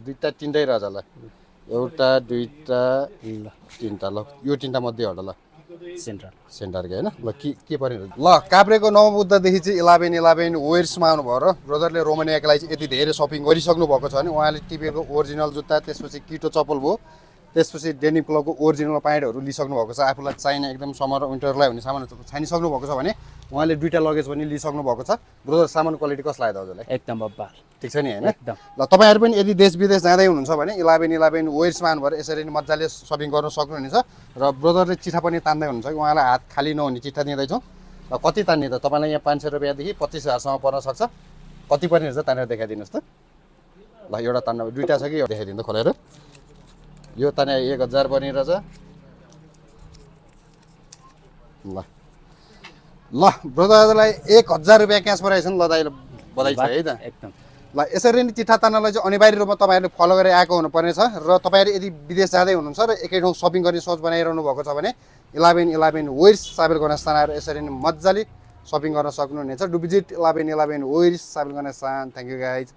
दुईटा तिनटै रहेछ ल एउटा दुईटा तिनटा ल यो तिनटा मध्ये हो ल सेन्टरको होइन ल के पर्ने ल काभ्रेको नवबुद्धदेखि चाहिँ 11 वेयर्समा आउनुभयो र ब्रदरले रोमानियाको लागि चाहिँ यति धेरै सपिङ गरिसक्नु भएको छ भने उहाँले टिपेको ओरिजिनल जुत्ता त्यसपछि किटो चप्पल भयो त्यसपछि डेनिम क्लबको ओरिजिनल प्यान्टहरू लिइसक्नु भएको छ आफूलाई चाहिने एकदम समर र विन्टरलाई हुने सामानहरू छानिसक्नु भएको छ भने उहाँले दुईटा लगेज पनि लिइसक्नु भएको छ ब्रदर सामान क्वालिटी कस्तो लाग्यो हजुरलाई एकदम बब्बाल ठिक छ नि होइन एकदम ल तपाईँहरू पनि यदि देश विदेश जाँदै हुनुहुन्छ भने 11 वेयर्समा आउनुभयो यसरी नै मजाले सपिङ गर्न सक्नुहुनेछ र ब्रदरले चिठा पनि तान्दै हुनुहुन्छ उहाँलाई हात खाली नहुने चिठा दिँदैछौँ र कति तान्ने त तपाईँलाई यहाँ 500 रुपियाँदेखि 25,000सम्म पर्न सक्छ कति पर्ने रहेछ तानेर देखाइदिनुहोस् त ल एउटा तान्न दुईवटा छ कि देखाइदिनु त खोलेर यो ताने 1000 पर्ने रहेछ ल ल ब्रदरलाई 1000 रुपियाँ क्यास पराएछ नि ल दाइ बधाई छ है त एकदम ल यसरी नै चिठा तान्नलाई चाहिँ अनिवार्य रूपमा तपाईँहरूले फलो गरेर आएको हुनुपर्ने छ र तपाईँहरू यदि विदेश जाँदै हुनुहुन्छ र एकै ठाउँ सपिङ गर्ने सोच बनाइरहनु भएको छ भने 11 वेयर्स साबेल गणेशस्थान आएर यसरी नै मजाले सपिङ गर्न सक्नुहुनेछ डु भिजिट 11 वेयर्स साबेल गणेशस्थान थ्याङ्क यू गाइज